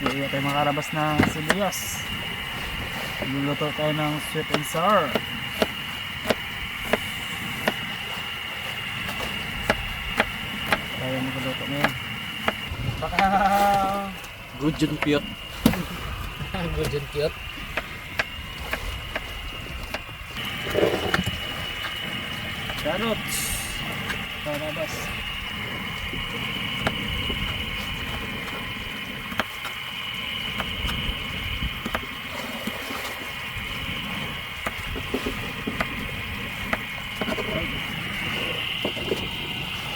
Kaya tayo makarabas ng sibuyas. Luluto tayo ng sweet and sour. Tayo magluto na yun. Baka Good yun, cute. Good and cute. carrots. Karabas.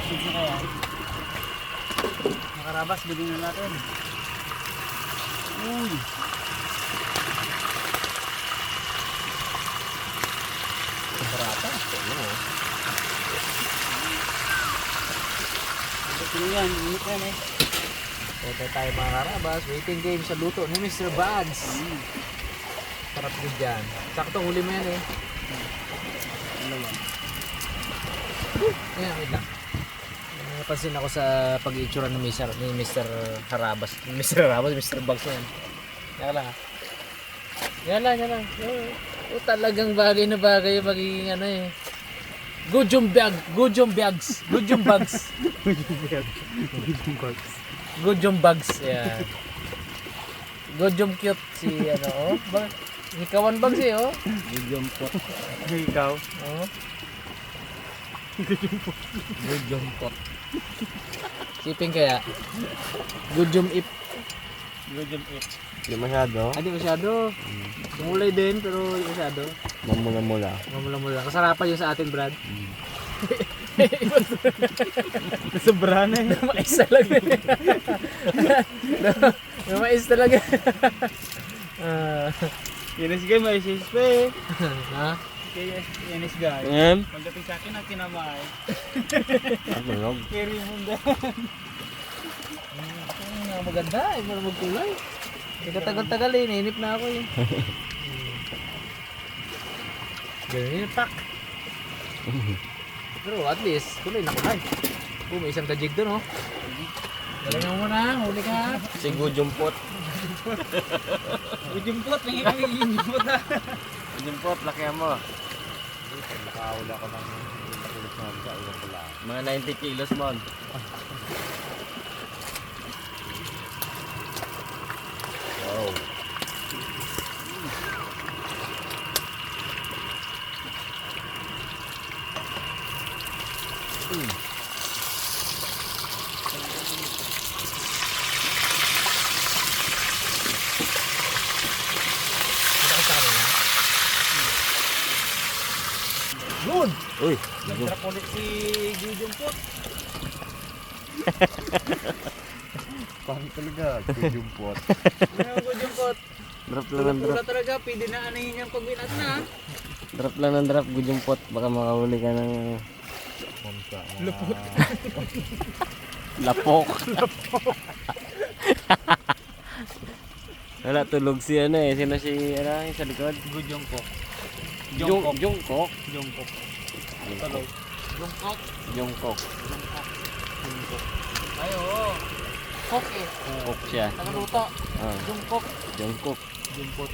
Pizza kaya. Makarabas, bilhin na natin. Uy. Barata. Ito yan, init yan eh. Ito tayo mga karabas. Waiting game sa luto ni Mr. Bugs. Sarap din dyan. Sakto huli mo yan eh. Ayan, wait lang. Napansin ako sa pag-iitsura ni Mr. Harabas. Mr. Harabas, Mr. Bugs yan. Yan lang ha. Yan lang. Oh, talagang bagay na bagay yung magiging ano eh. Good yung bags. Good yung bags. Yan. Good yung cute si ano oh. Ikawan bags eh oh. Medium pot. Ikaw. Oh. Good pot. Siping kaya. Good ip. Good job it. Hindi masyado. Hindi masyado. Mulay din pero hindi masyado. Mamula-mula. Mamula-mula. Kasarapan yung sa atin, Brad. Sobra na eh. Mais talaga. Mais talaga. Yanis guy, may sis pa eh. Ha? Kaya yanis guy. Ngayon? Pagdating sa akin ang kinamay. Ano lang? Carry mo na. Maganda. Ay, mo magkulay. Katagal-tagal eh. Nainip na ako eh. Ganyan yung pak. Pero at least, kulay na kulay. Oh, may isang tajig doon oh. Galingan mo na, huli ka. Si good yung pot. Ujimpot, may ujimpot na. Good yung pot, lakihan mo. Nakahula ko ng kilos na sa ulo ko lang. Mga 90 kilos mo. Wow. Good! Uy, Nagtrap ulit si Ujimpot. paano talaga? Good yung pot. Ano yung Ujimpot? Drop lang ng drop. Pula talaga, pwede na anahin yung pag-winat na. Drop lang ng drop, good yung pot. Baka makahuli ka ng... Lupot. Lapok. Wala, tulog si ano eh. Sino si ano yung sa likod? Ujimpot. Jungkok. Jungkok. Jungkok. Jungkok. Jungkok. Ay, oo. Kok eh. Kok siya. Nakaluto. Ah, Jungkok. Jungkok. Jumpot.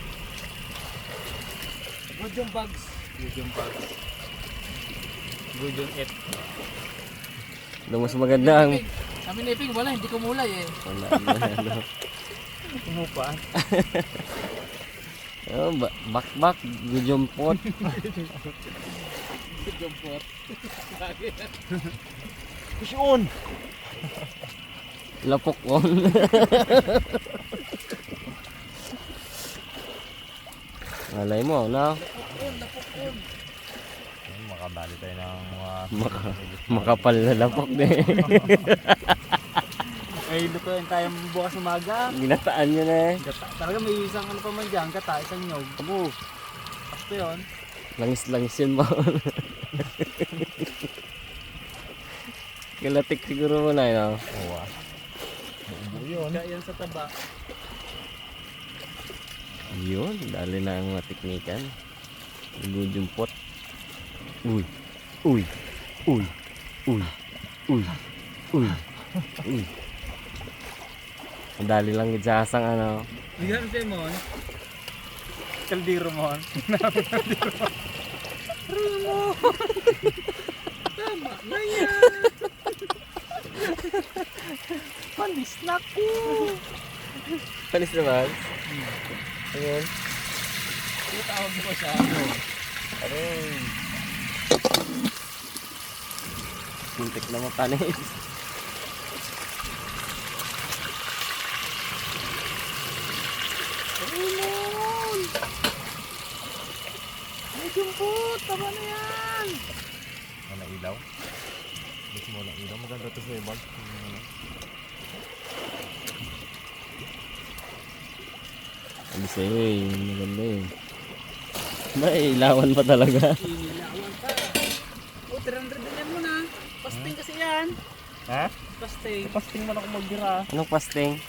Good yung bugs. Good yung bugs. Good yung it. Mas maganda ang... Kami ni Iping, wala, hindi kumulay eh. Wala, ano. Umupa. Oh, bakbak, good yung pot. Good yung pot. Push on. Lapok on. Malay mo, no? Makabali tayo ng mga Makapal na lapok din. Ay, lutuin tayo bukas umaga. Ginataan nyo na eh. Gata. Talaga may isang ano pa man dyan. Gata, isang nyog. Abo, Pasto yun. langis-langis yun mo. Kalatik siguro mo na yun. uwa. Yun. Kaya yan sa taba. Yun, dali na ang mga teknikan. Good yung pot. Uy, uy, uy, uy, uy, uy, uy. Ang dali lang gid sa asang ano. Bigyan si Mon. Kaldiro mo. Tama na yan. Panis na ko. Panis na ba? Ayun. Tawag mo sa ano. Aray. Muntik na mapanis. Raymond! May jumpot! Tama na yan! Walang ilaw. Gusto mo walang ilaw. Maganda to sa ibag. Sabi sa'yo eh, maganda eh. May ilawan pa talaga. Inilawan pa. O, 300 din mo na. Pasting kasi yan. Ha? Pasting. Pasting man ako magbira. Anong pasting?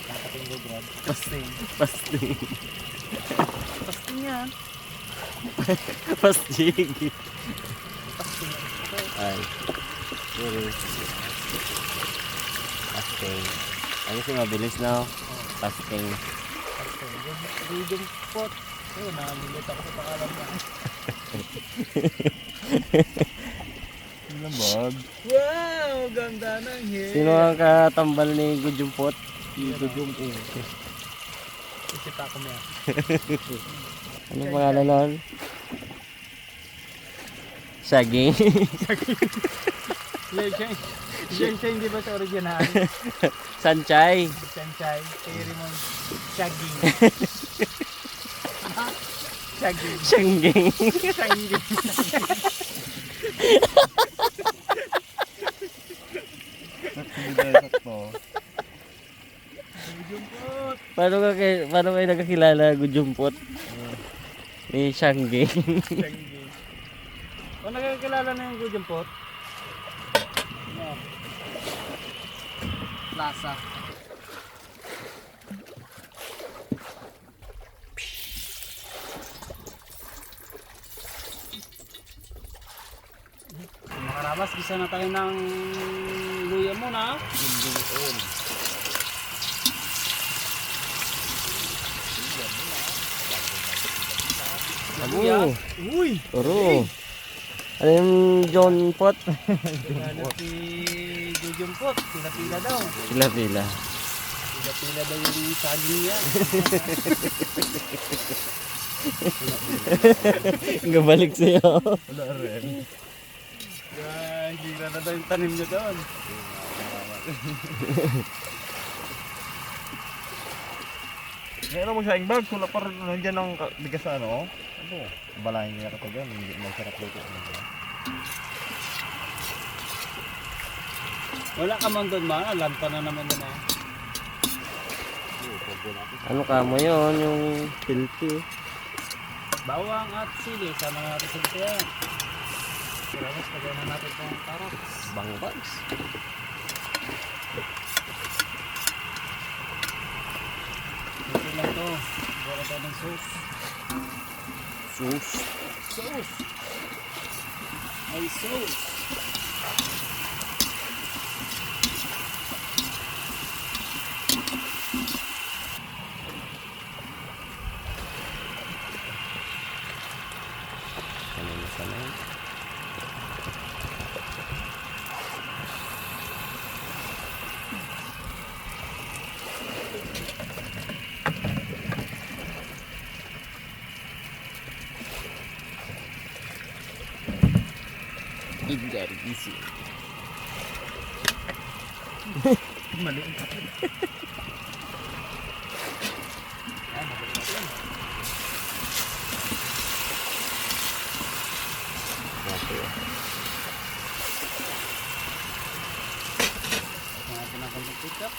Kakating ko, Brad. Pasting. Pasting. Pasting yan. Pastig. Ay. Sorry. Pasting. Ano si mabilis na? Pasting. May jumpot. Ayun, nalilit ako sa pangalan niya. Ilang bag? Wow! Ganda ng hair. Sino ang katambal ni Gujumpot? Jumpot. Isita ko niya. Anong pangalan nun? Shaggy. Yan, hindi ba sa original? Sanchay. Sanchay. Kay Raymond. Shaggy. Shaggy. Shangging. Shaggy. Paano kayo nakakilala Gujumpot? Ni Shangging. Shaggy. O nakakilala na yung Gujumpot? No. Plaza. Makarabas, gisa na tayo ng luya muna. Abo. Uy! Turo. Ano yung John Pot? Ano si Jujumpot? Pila-pila daw. Pila-pila. Pila-pila daw yung saging niya. Gabalik sa'yo. Wala rin. Guys, gira na daw yung tanim niya doon. Ngayon mo siya yung bag. Wala pa rin nandiyan ang bigas sa ano. Ano? Balahin niya kapag yan. Hindi masarap luto. Wala ka man doon man, alam pa na naman doon eh. Ano ka mo yun? Yung filthy. Bawang at sili, sama na natin sa kaya. Tapos pagay na natin itong carrots. Bangbags. Ito lang to. Gawin tayo ng sauce. Sauce. Sauce! May sauce! Sanay na sanay. Very easy. Maliit. Natin ang konting ketchup.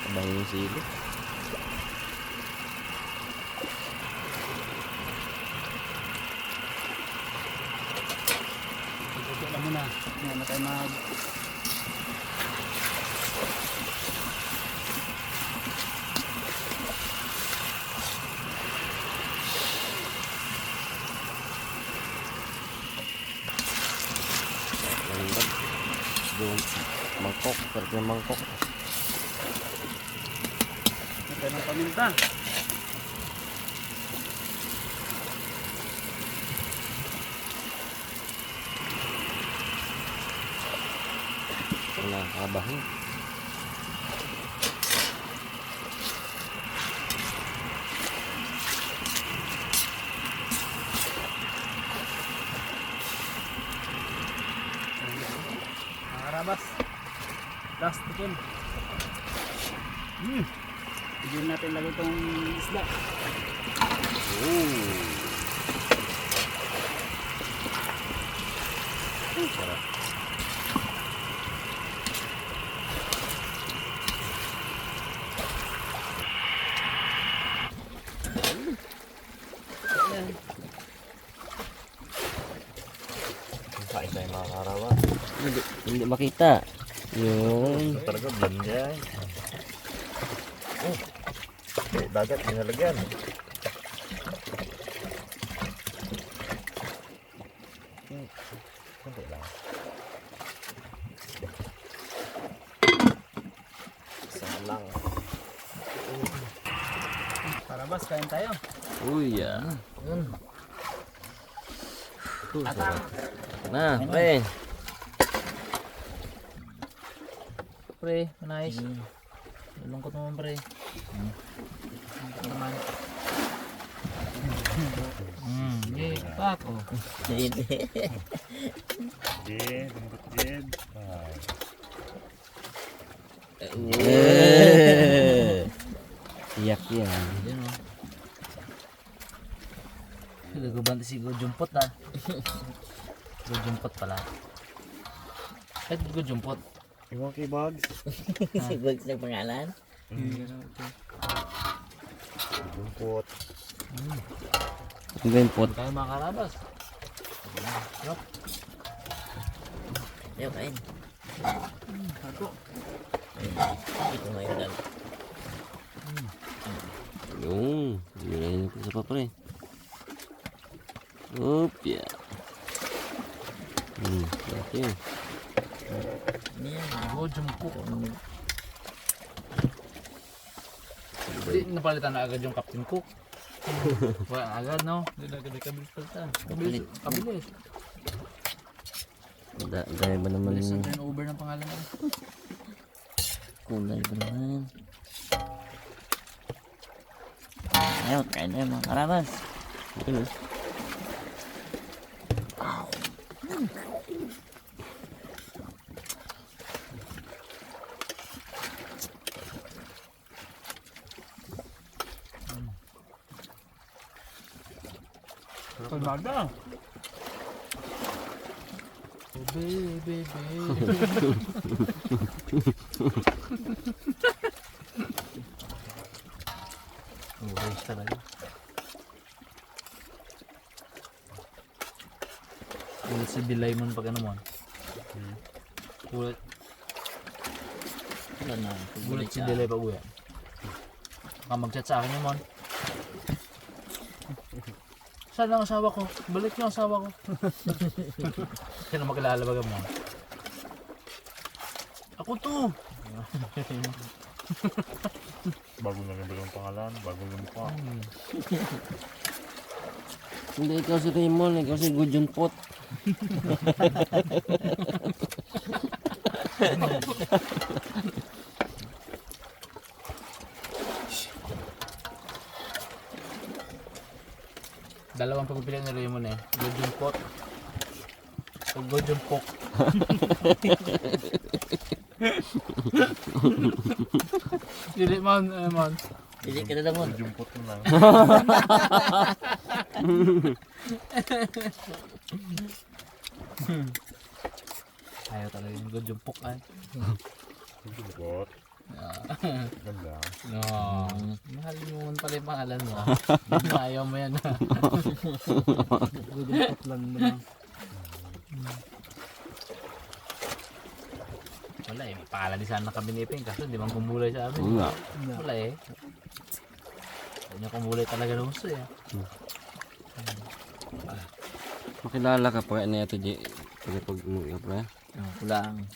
Abang yung sili. Ito lang muna. Ngayon na tayo mag... mangkok. Sarap yung mangkok. Ito ng paminta. Ito na, kabahin. Mga karabas. Last tikon. Hindi natin lagay itong isda. Sarap. Kain tayo mga karawa. Hindi makita. Yung Talaga blend yan. Okay, dagat nilalagyan. Kunti lang. Isa lang. Karabas, kain tayo. uy, sarap. Na, pre. Pre, nice. Lungkot naman pre. Lungkot naman. Pak. Oh. Jed, lambot Jed. Iyak yan. Yan o. Gagabante si Gojumpot na. Gojumpot pala. Kahit Gojumpot. Iwan kay Bugs. Si Bugs na pangalan? Lumpot. Ang ba yung pot? Tayo mga karabas. Ayaw kain. Ako. Ito mo yung dami. Yung, yun na isa pa pre. Opya. Okay. Ano yan? Gojumpot. Hindi napalitan na agad yung Captain Cook. Wala agad no? Hindi na agad kabilis palitan. Kabilis. Dahil ba naman Kabilis ang turnover ng pangalan mo. Kulay ba naman? Ayaw, kain na yung mga karabas. yun, Kalmada. Baby. Guys talaga. Kulit si Dilaymon pag ano mo. Kulit Wala na. Gulat si Delay pag uwi. Baka mag-chat sa akin yun, Mon. Saan ang asawa ko? Balik niyo ang asawa ko. Kaya na makilala baga mo. Ako to! Bago na rin ang pangalan, bago yung mukha. Hindi ikaw si Raymond, ikaw si Gojumpot. Dalawang pagpipilian ni Raymond eh. Gojumpot. O Gojumpok. Dili man, man. Pili ka na lang mo. Jumpot mo lang. Ayaw talaga yung Gojumpok ay. Jumpot. Ganda. No. Mahal mo man pala yung pangalan mo. Ayaw mo yan. Gojumpok lang mo lang. Wala eh, may pangalan din sana kami ni Iping kaso di man kumulay sa amin. Oo nga. Wala eh. Huwag niya kumulay talaga ng gusto eh. Makilala ka pa na ito, J. Pag umuwi ka pa. Kulang.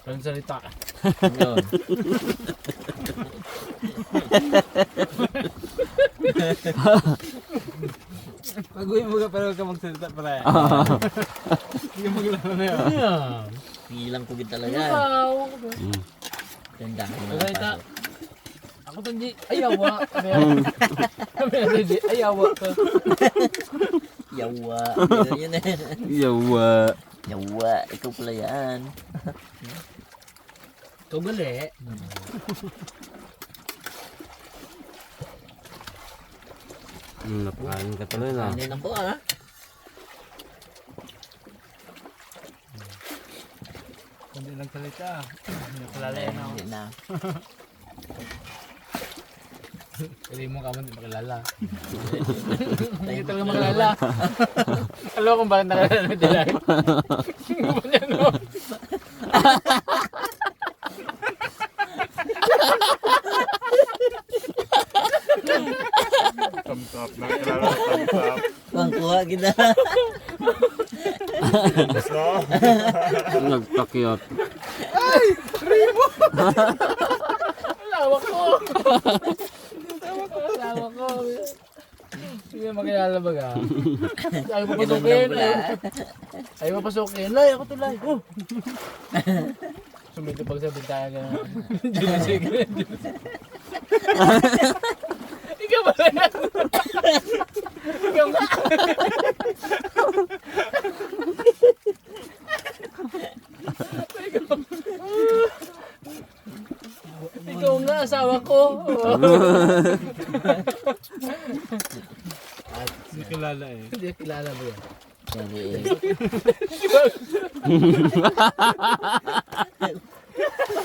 Walang salita. Yun. Pag-uwi mo ka pero huwag ka magsalita para. Hindi ka maglaro na yun. Ayan. Hilang kugid talaga. Ikaw. Tendahan mo Salita. lang Ako to di ayawa. Kami na di ayawa to. Yawa. Yun eh. Yawa. Yawa. Ikaw pala yan. Ikaw gali. Napakain ka tuloy na. Kanin ako ah. Hindi nagsalita. Hindi nakilala yan ako. Hindi na. Hindi mo ka man di makilala. Hindi talaga makilala. Alam ko kung bakit nakilala na Delay. Ano niya no? Thumbs up. Nakakilala thumbs up. Pangkuha kita. No? Nagpakyot. Lawak ko. Lawak ko. Sige makilala ba ka? Ayaw papasukin. Ayaw papasukin. Lay, ako to lay. Oh. Sumito pag sa bintana ka na. Sige. Ikaw ba na yan? Ikaw nga. Ikaw nga, asawa ko. Hindi kilala eh. Hindi kilala mo yan. Sorry eh.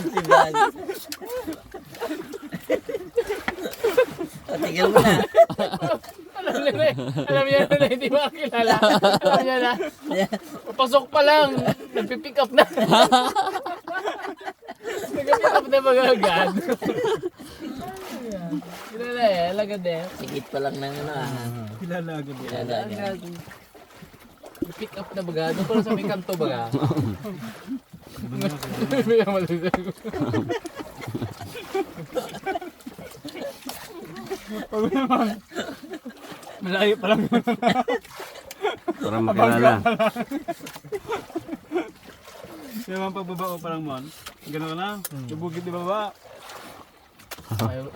Si Bag. Tigil mo na. Alam niya na hindi makakilala. Alam niya na. Papasok pa lang. Nagpipick up na. Nagpipick up na magagad. Kilala eh. Alagad eh. Sigit pa lang ng ano ah. Kilala agad eh. Kilala agad. Pick up na baga. Doon pala sa may kanto baga. Malayo pa lang. Para makilala. Kaya man pagbaba ko parang mon. Gano'n ka na. Subugit di baba.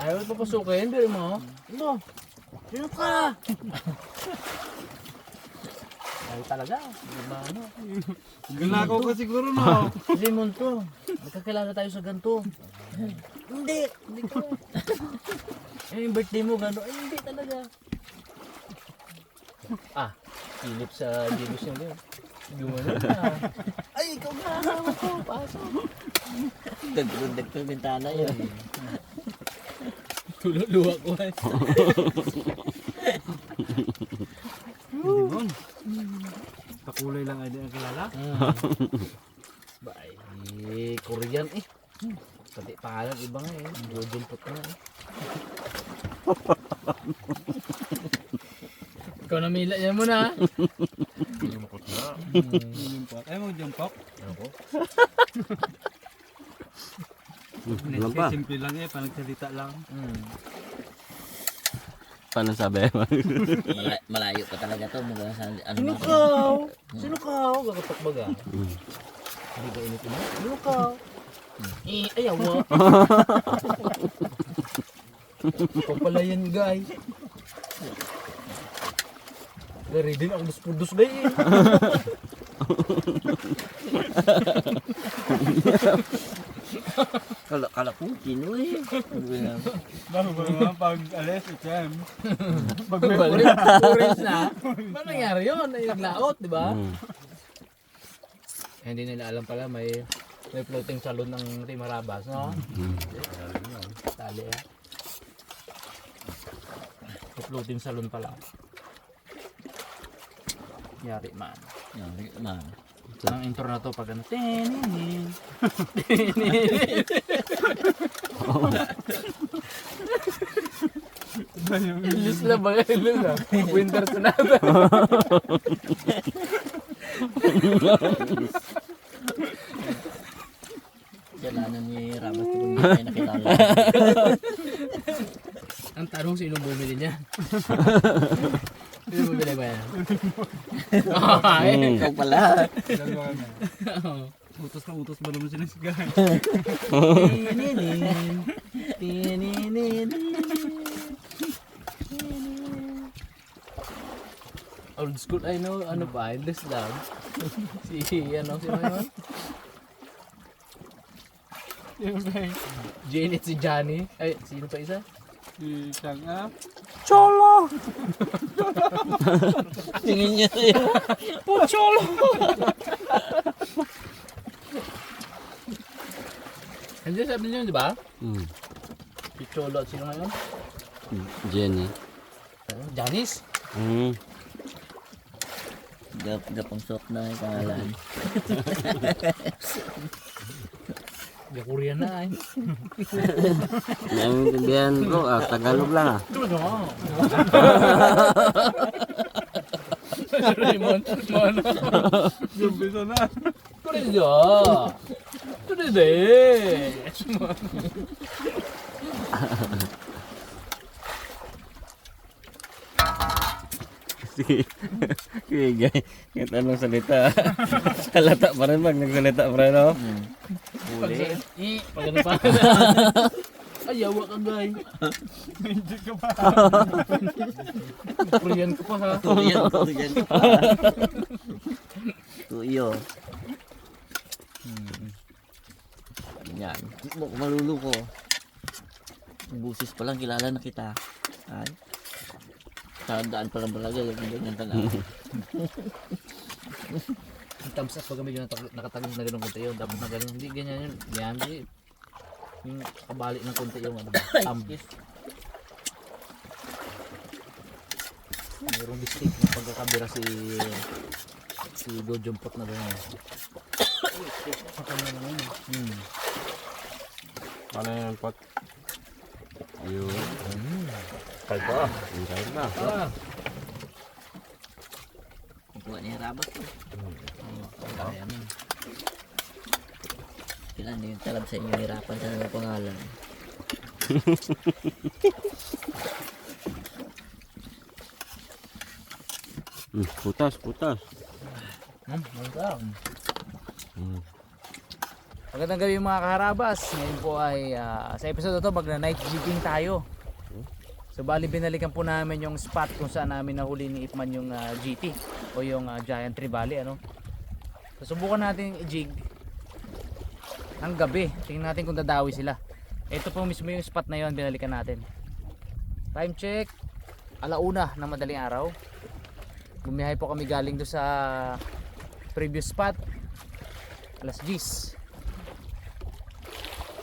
Ayaw papasukin. Hindi mo. Ano? Sino ka? Ayaw talaga. Hindi ba ano? Ganakaw ka siguro no. Limon to. Magkakilala tayo sa ganito. Hindi. Hindi ko. Eh, yung birthday mo gano'n. Ay, hindi talaga. Ah, silip sa gilus niya din. Gumano na. Ay, ikaw na. Asawa ko. Pasok. Dagdag pa yung bintana yun. Tululuwa ko eh. Hindi mon. Pakulay lang ay di ang kilala. Bay, Korean eh. Pati pangalan iba nga eh. Jujumpot na eh. Ikaw namila yan muna. Lumukot na. Jumpok. Ay mo jumpok. Ako? Ano pa? Simple lang eh. Panagsalita lang. Paano sabi? Malayo pa talaga to. Mula sa ano Sino ba? ka? Sino ka? Gakatok baga. Hindi ba init mo? Sino ka? Ayaw mo. Ikaw pala yan guys. Dari din ako dus-pudus guys eh. Kala ko kino eh. Bago ba naman pag alis, HM. Pagbalik, orange na. Paano nangyari yun? Ay, naglaot, di ba? Eh, hindi nila alam pala may floating salon ng Team Harabas, no? Tali eh. May floating salon pala. Yari man. Man. Ang intro na to pag ano, teninin. Ilis na ba? Ilis na. Winter sonata. Ang tanong, sino bumili niya? Sino bumili ba yan? Ikaw pala. Utos na utos ba naman sila si guys? Old school, I know, ano pa, endless love. Si, ano, sino yun? Yung guys. Jane at si Johnny. Ay, sino pa isa? Si Chang Tingin niya sa'yo. Hindi, sabi niyo, di ba? Hmm. Si Cholo at sino ngayon? Jenny. Janice. Hmm. Gapang sok na yung pangalan. Di Korean na ay. Naiintindihan bro, Tagalog lang ah. Ito na nga. Raymond, ano? Gumpisa na. Korean da. Korean da eh. Sige. Sige guys. Kahit anong salita. Salata pa rin pag nagsalita pa rin no? Pag ano pa. Ay, yawa ka guy. Hindi ka ba? Korean ko pa ha. Tuyan ka pa. Tuyo. Yan. Maluluko. Busis pa lang kilala na kita. Ay. Sa daan pa lang talaga yung ganyan tanaw. Ang thumbs up pag medyo nakatagong na ganun konti yun. Dapat na ganun. Hindi ganyan yun. Yan. Hindi. Yung kabalik ng konti yung ano ba? Thumb. Mayroong mistake na pagkakabira si Gojumpot na ganyan. Ano yung pot? Yun. Kahit pa. Kahit na. Kukuha niya rabas ko. Ayan. Kailan yung talab sa inyo hirapan sa mga pangalan. Putas, putas. Mantap. Hmm. Magandang gabi mga kaharabas. Ngayon po ay sa episode na to magna-night jigging tayo. So bali binalikan po namin yung spot kung saan namin nahuli ni Ipman yung GT o yung Giant Trevally ano. So subukan natin i-jig ang gabi. Tingnan natin kung dadawi sila. Ito po mismo yung spot na yon binalikan natin. Time check. 1:00 na madaling araw. Bumiyahe po kami galing do sa previous spot. 10:00.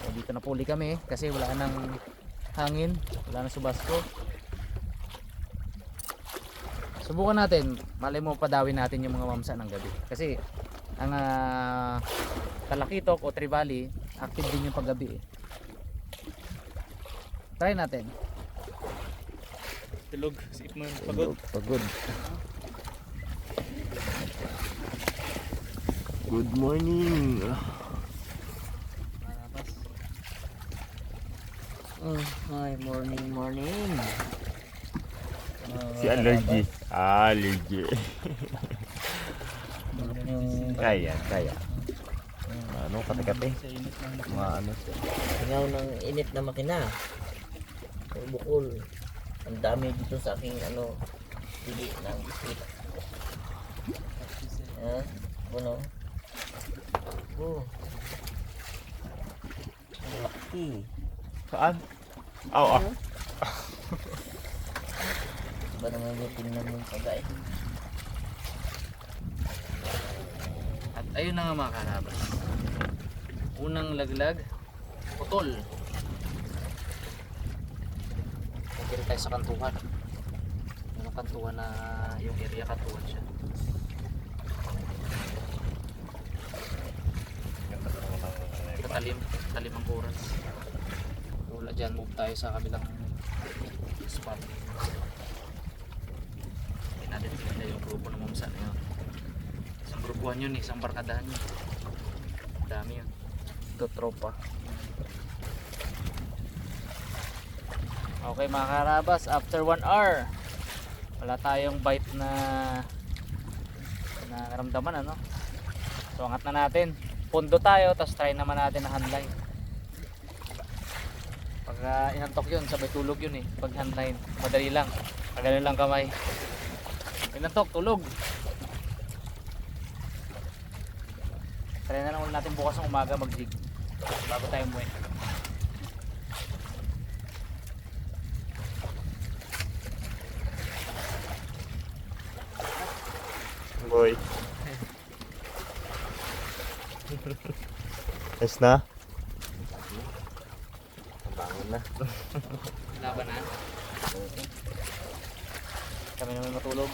So, dito na puli kami kasi wala nang hangin, wala nang subasko. Subukan natin, malay mo padawin natin yung mga mamsa ng gabi. Kasi ang Talakitok o Trevally, active din yung paggabi eh. Try natin. Tulog si Ipman. Pagod. Pagod. Good morning. Hi, morning. Si allergy. Allergy. Kaya. Ano, kate-kate? Sa init ng Mga ano siya. Singaw ng init na makina. Ang bukol. Ang dami dito sa aking pili ng biskuit. Ano? Ang laki. Saan? Ah. Ba naman yung tingnan mo kagay. At ayun na nga mga karabas. Unang laglag, putol. Nagkiri tayo sa kantuhan. Yung kantuhan na yung area kantuhan siya. Talim ang oras. Wala dyan, move tayo sa kabilang spot. Hindi natin tingnan yung grupo ng mamsa na yun. Isang grupuhan yun, isang barkadahan yun. Dami yun. Ito tropa. Okay mga karabas, after 1 hour wala tayong bite na naramdaman, ano. So angat na natin, pundo tayo, tapos try naman natin na handline. Pag inantok yun, sabay tulog yun eh. Pag handline, madali lang, pagalan lang kamay, inantok, tulog. Try na lang ulit natin bukas ng umaga mag-jig bago tayo umuwi. Boy. Yes na? Bangon na. Laban na. Kami naman matulog.